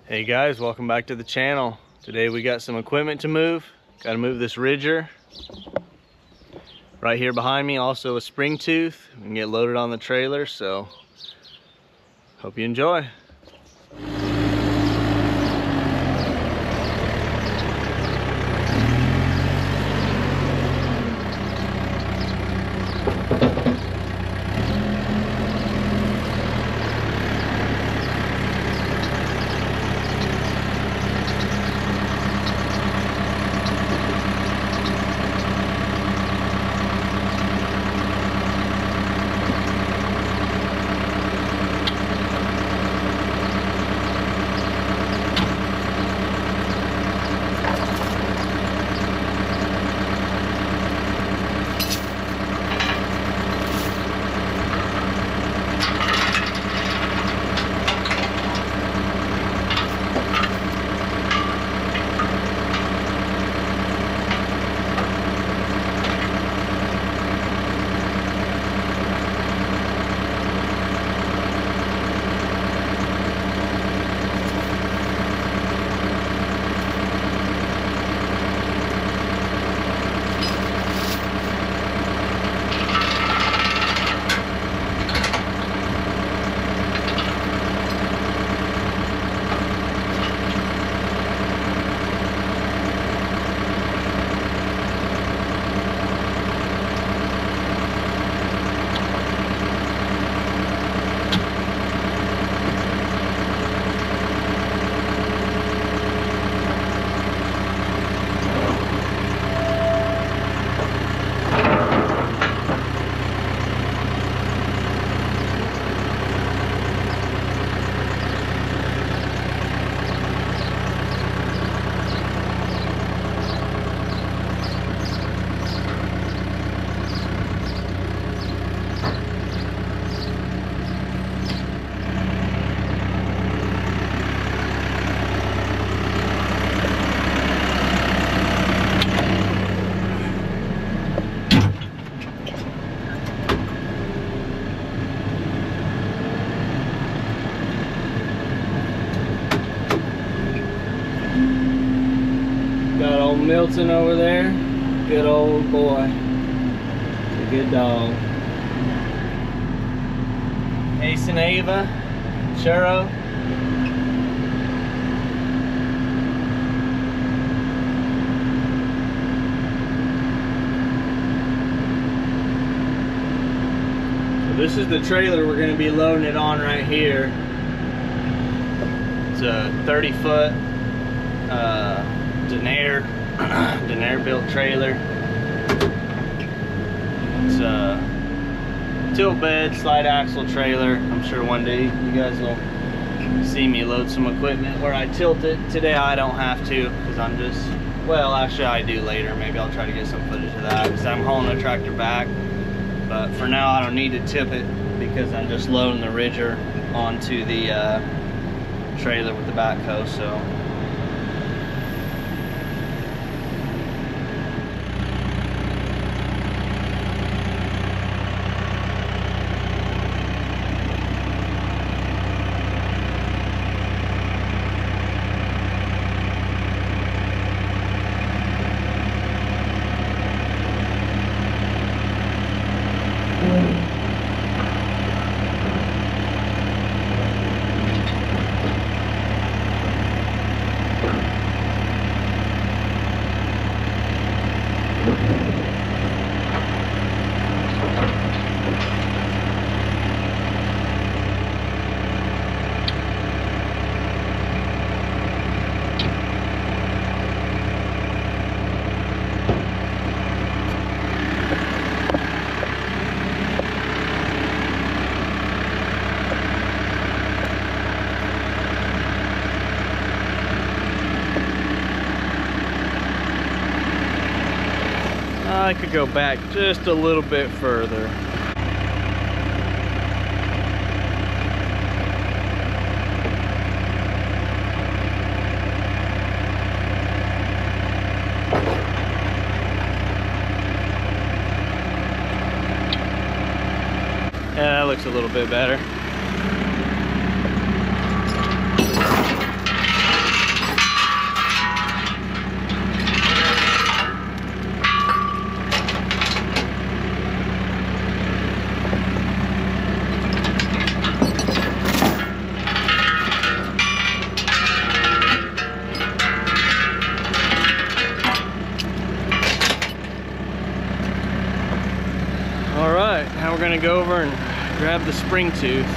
Hey guys, welcome back to the channel. Today we got some equipment to move. Got to move this ridger. Right here behind me, also a spring tooth. We can get loaded on the trailer, so hope you enjoy. Got old Milton over there. Good old boy. A good dog. Ace and Ava. Churro. So this is the trailer we're going to be loading it on right here. It's a 30-foot Denair built trailer. It's a tilt bed, slide axle trailer. I'm sure one day you guys will see me load some equipment where I tilt it. Today I don't have to because I'm just, well, actually I do later. Maybe I'll try to get some footage of that because I'm hauling the tractor back. But for now I don't need to tip it because I'm just loading the ridger onto the trailer with the backhoe. So I could go back just a little bit further. Yeah, that looks a little bit better. gonna go over and grab the spring tooth.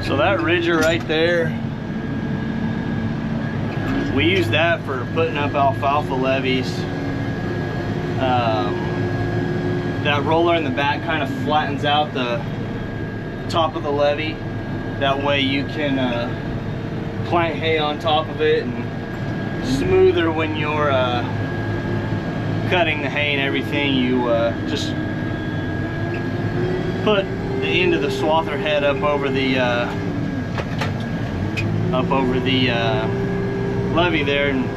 So that ridger right there, we use that for putting up alfalfa levees. That roller in the back kind of flattens out the top of the levee. That way you can plant hay on top of it, and smoother when you're cutting the hay and everything. You just put the end of the swather head up over the levee there, and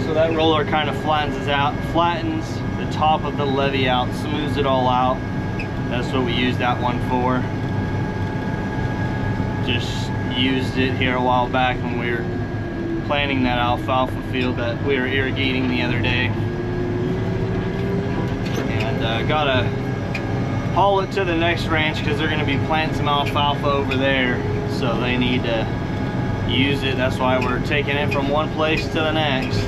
so that roller kind of flattens the top of the levee out, smooths it all out. That's what we used that one for. Just used it here a while back when we were planting that alfalfa field that we were irrigating the other day, and gotta haul it to the next ranch because they're going to be planting some alfalfa over there, so they need to use it. That's why we're taking it from one place to the next.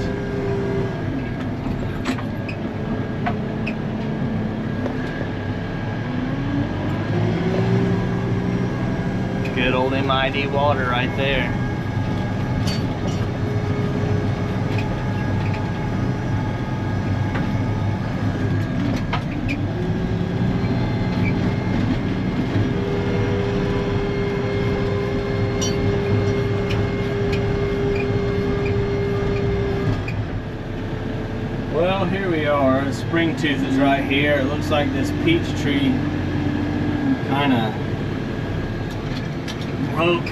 Good old MID water right there. Well, here we are. The spring tooth is right here. It looks like this peach tree kind of broke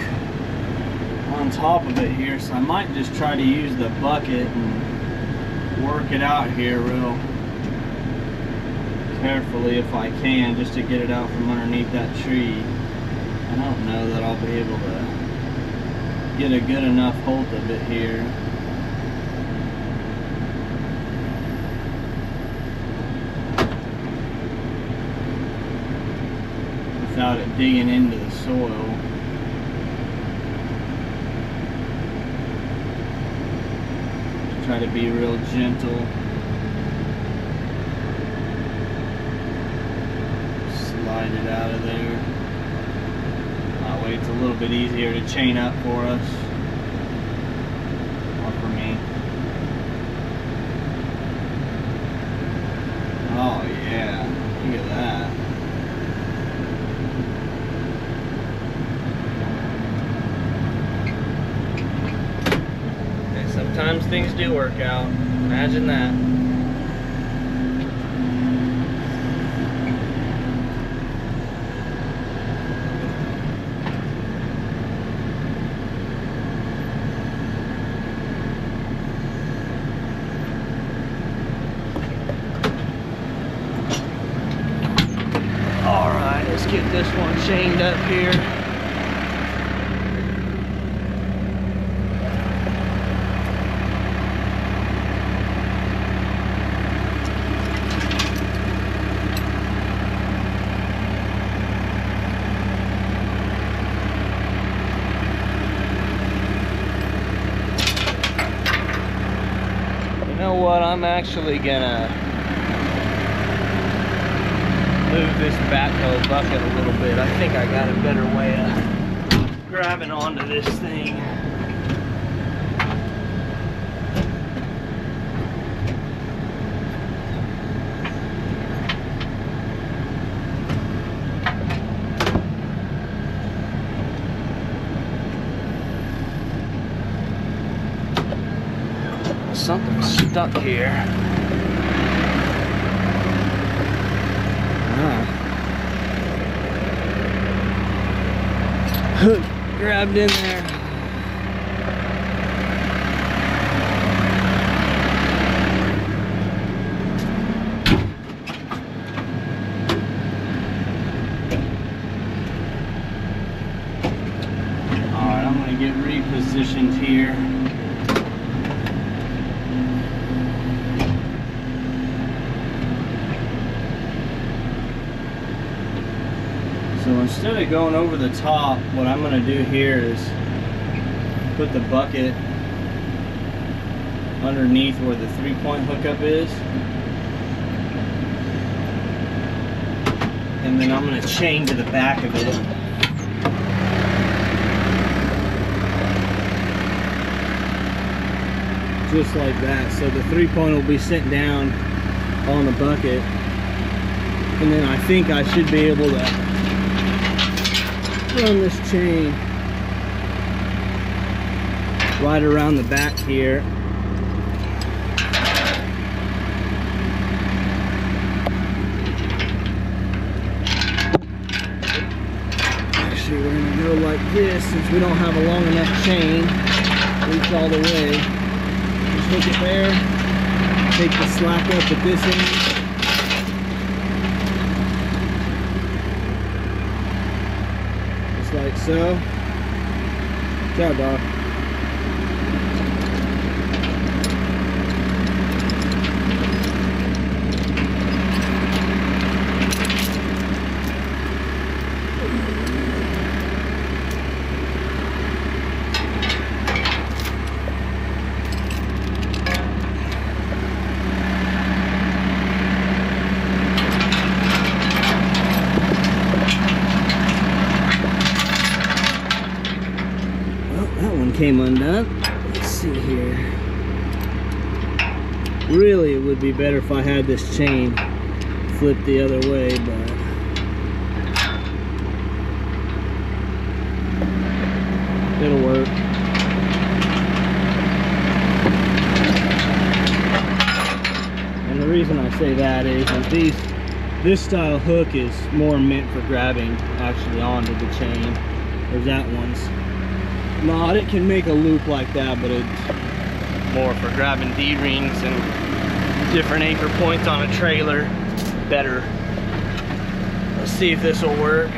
on top of it here, so I might just try to use the bucket and work it out here real carefully if I can, just to get it out from underneath that tree. I don't know that I'll be able to get a good enough hold of it here. Without it digging into the soil. Just try to be real gentle. Slide it out of there. That way it's a little bit easier to chain up for us. Or for me. Oh yeah, look at that. Sometimes things do work out. Imagine that. All right, let's get this one chained up here. You know what, I'm actually gonna move this backhoe bucket a little bit. I think I got a better way of grabbing onto this thing. Something's stuck here. Hook grabbed in there. get repositioned here. So instead of going over the top, what I'm going to do here is put the bucket underneath where the 3-point hookup is. And then I'm going to chain to the back of it. Just like that. So the 3-point will be sitting down on the bucket. And then I think I should be able to run this chain right around the back here. Actually, we're going to go like this since we don't have a long enough chain to reach all the way. Just hook it there, take the slack up at this end. Just like so. Good job, dog. Came undone. Let's see here. Really, it would be better if I had this chain flipped the other way, but it'll work. And the reason I say that is that this style hook is more meant for grabbing actually onto the chain. There's that one's not. It can make a loop like that, but it's more for grabbing D-rings and different anchor points on a trailer. Better. Let's see if this will work.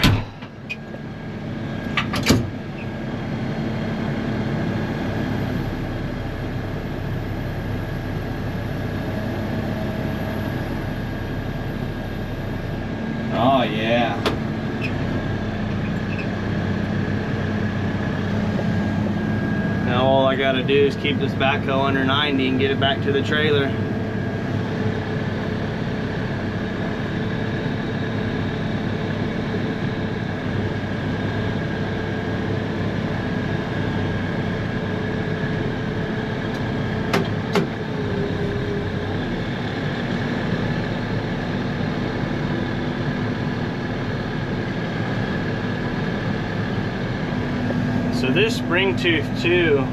Oh yeah. Now all I gotta do is keep this backhoe under 90 and get it back to the trailer. So this spring tooth too,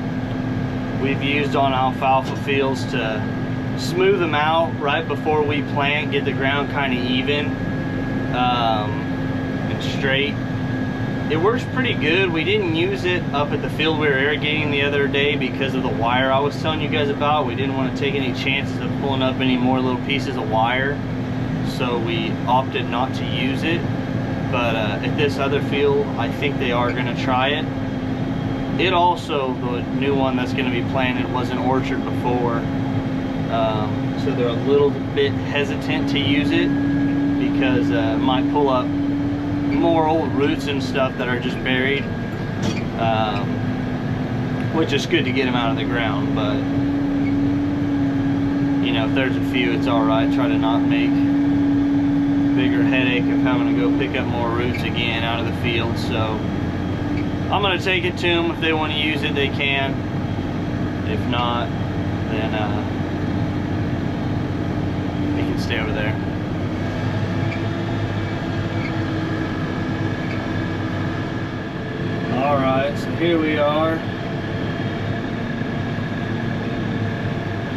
we've used on alfalfa fields to smooth them out right before we plant, get the ground kind of even and straight. It works pretty good. We didn't use it up at the field we were irrigating the other day because of the wire I was telling you guys about. We didn't want to take any chances of pulling up any more little pieces of wire, so we opted not to use it. But at this other field, I think they are going to try it. It also, the new one that's going to be planted, was an orchard before, so they're a little bit hesitant to use it because it might pull up more old roots and stuff that are just buried, which is good to get them out of the ground. But you know, if there's a few, it's all right. Try to not make a bigger headache of having to go pick up more roots again out of the field. So I'm gonna take it to them. If they want to use it, they can. If not, then they can stay over there. All right, so here we are.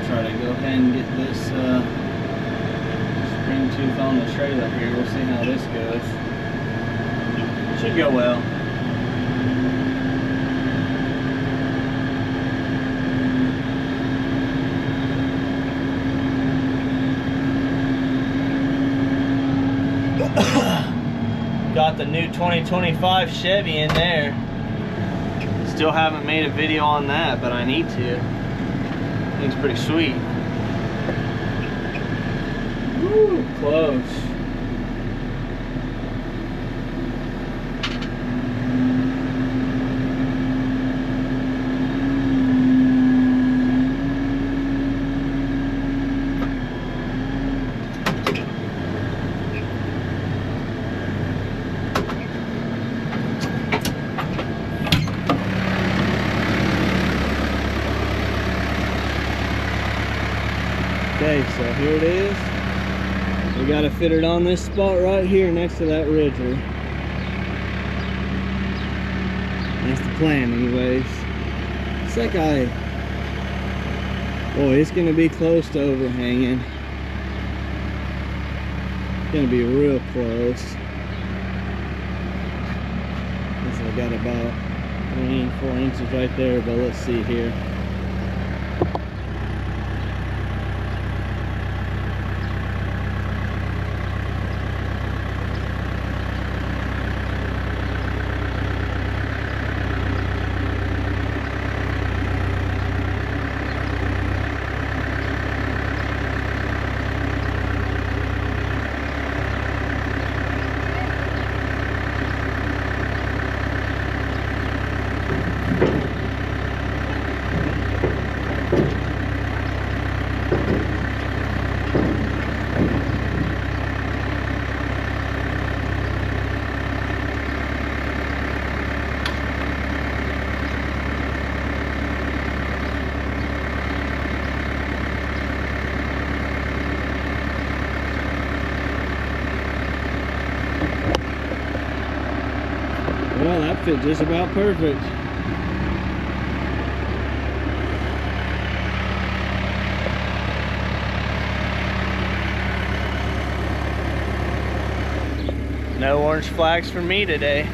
Try to go ahead and get this spring tooth on the trailer here. We'll see how this goes. Should go well. Got the new 2025 Chevy in there. Still haven't made a video on that, but I need to. I think it's pretty sweet. Woo, close. Okay, so here it is. We gotta fit it on this spot right here next to that ridger. That's the plan anyways. It's like boy, it's gonna be close to overhanging. It's gonna be real close. So I got about 4 inches right there, but let's see here. Well, that fit just about perfect. No orange flags for me today.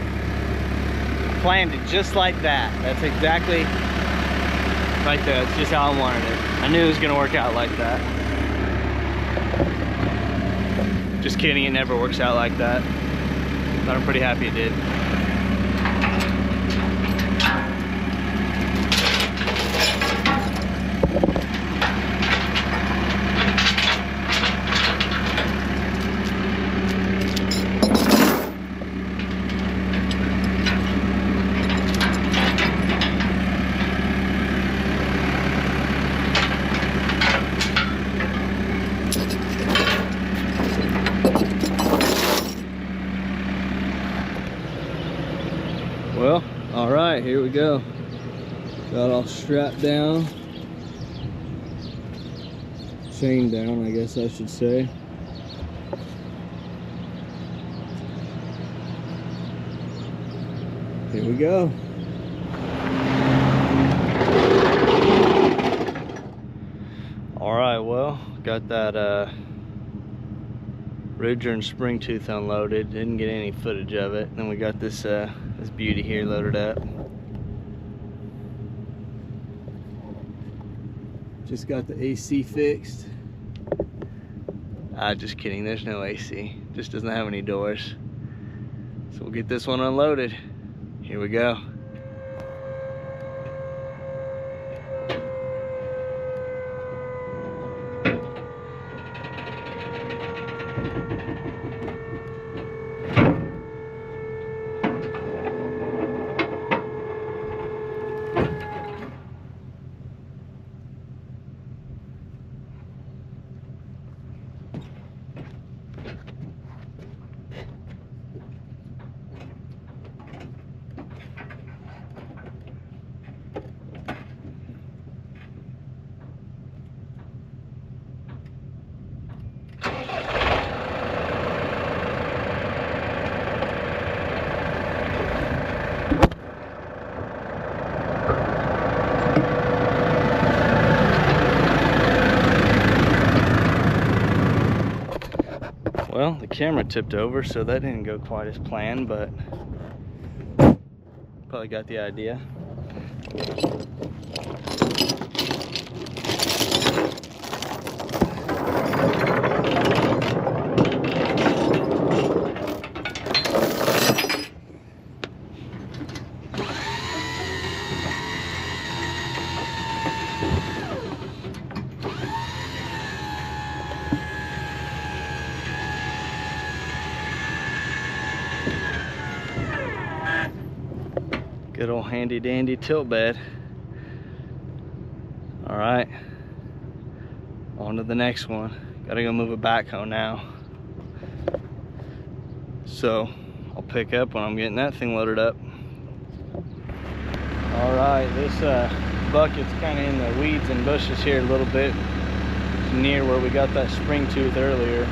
Planned it just like that. That's exactly right there. That's just how I wanted it. I knew it was gonna work out like that. Just kidding, it never works out like that. But I'm pretty happy it did. Well, all right, here we go. Got all strapped down. Chained down, I guess I should say. Here we go. All right, well, got that ridger and spring tooth unloaded. Didn't get any footage of it. Then we got this this beauty here loaded up. Just got the AC fixed. Just kidding, there's no AC. Just doesn't have any doors. So we'll get this one unloaded. Here we go. Well, the camera tipped over, so that didn't go quite as planned, but probably got the idea. Good old handy dandy tilt bed. All right, on to the next one. Gotta go move a backhoe now. So I'll pick up when I'm getting that thing loaded up. All right, this bucket's kind of in the weeds and bushes here a little bit. It's near where we got that spring tooth earlier.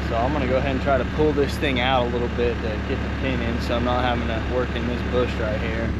So I'm gonna go ahead and try to pull this thing out a little bit to get the pin in so I'm not having to work in this bush right here.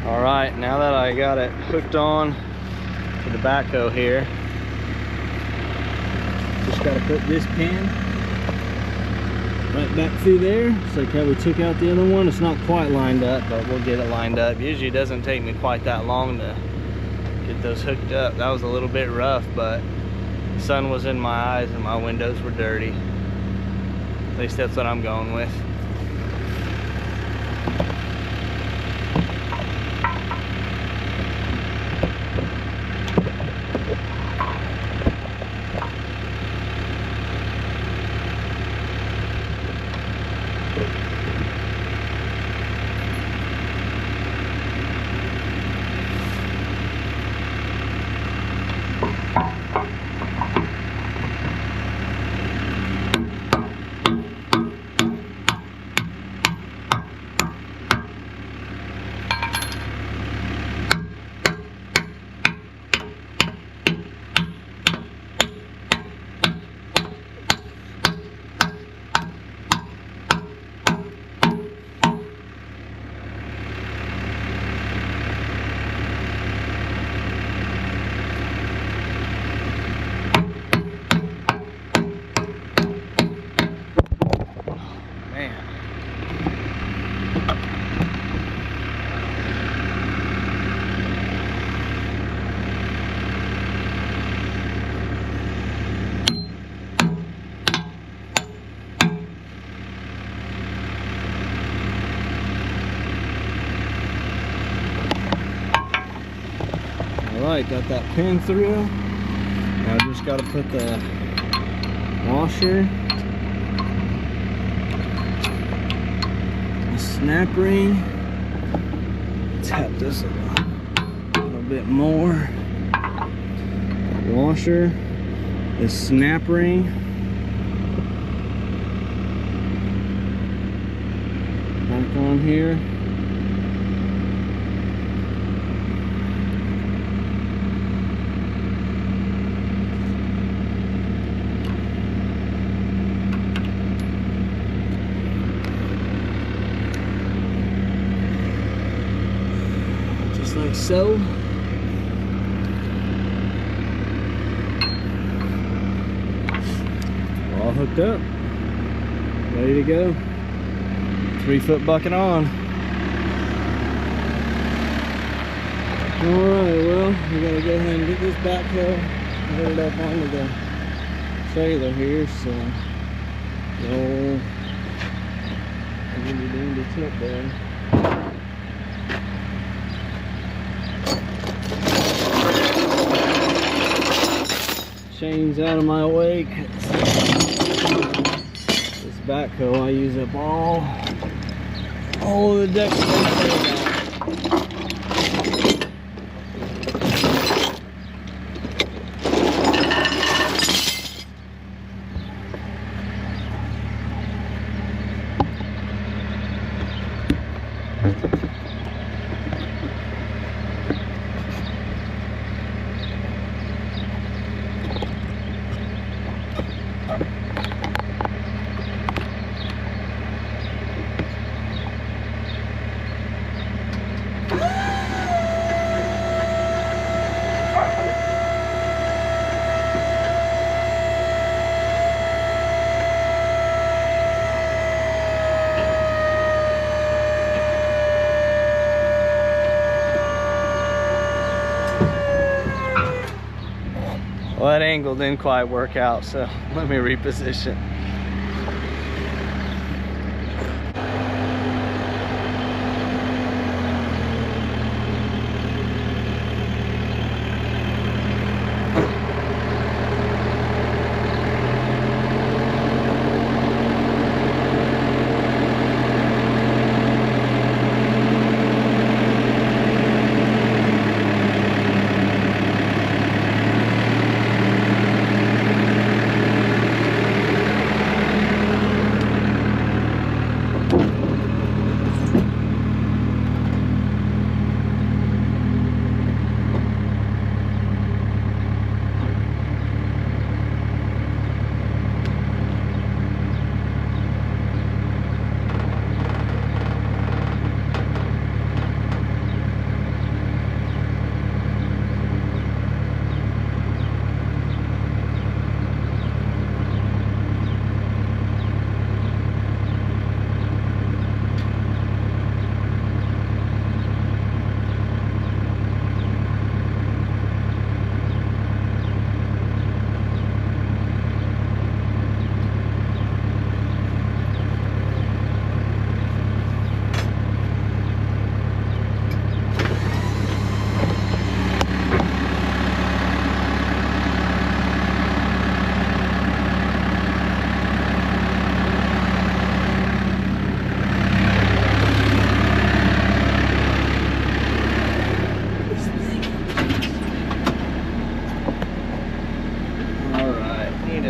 All right, now that I got it hooked on to the backhoe here, just got to put this pin right back through there. It's like how we took out the other one. It's not quite lined up, but we'll get it lined up. Usually it doesn't take me quite that long to get those hooked up. That was a little bit rough, but the sun was in my eyes and my windows were dirty. At least that's what I'm going with. Alright, got that pin through. Now I just got to put the washer, the snap ring, tap this a little bit more, washer, the snap ring, back on here. Like so. All hooked up, ready to go. 3-foot bucket on. Alright, well, we gotta go ahead and get this backhoe and put it up onto the trailer here, so the old handy tilt bed. Chains out of my way. This backhoe, I use up all of the deck space. Well, that angle didn't quite work out, so let me reposition.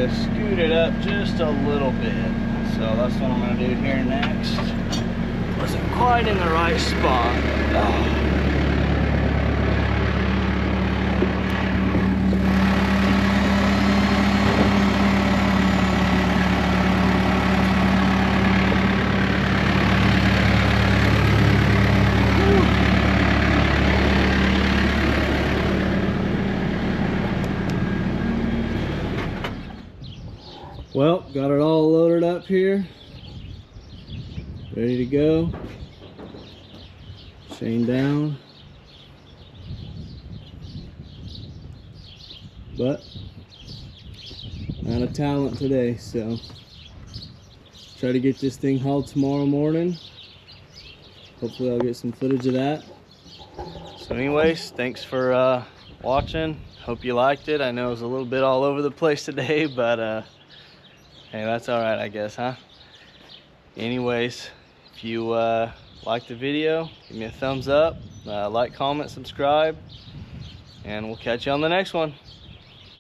Scoot it up just a little bit, so that's what I'm going to do here next. Wasn't quite in the right spot. Oh. Well, got it all loaded up here, ready to go. Chain down, but not a talent today, so try to get this thing hauled tomorrow morning. Hopefully I'll get some footage of that. So anyways, thanks for watching. Hope you liked it. I know it was a little bit all over the place today, but hey, that's all right, I guess, huh? Anyways, if you like the video, give me a thumbs up, like, comment, subscribe, and we'll catch you on the next one.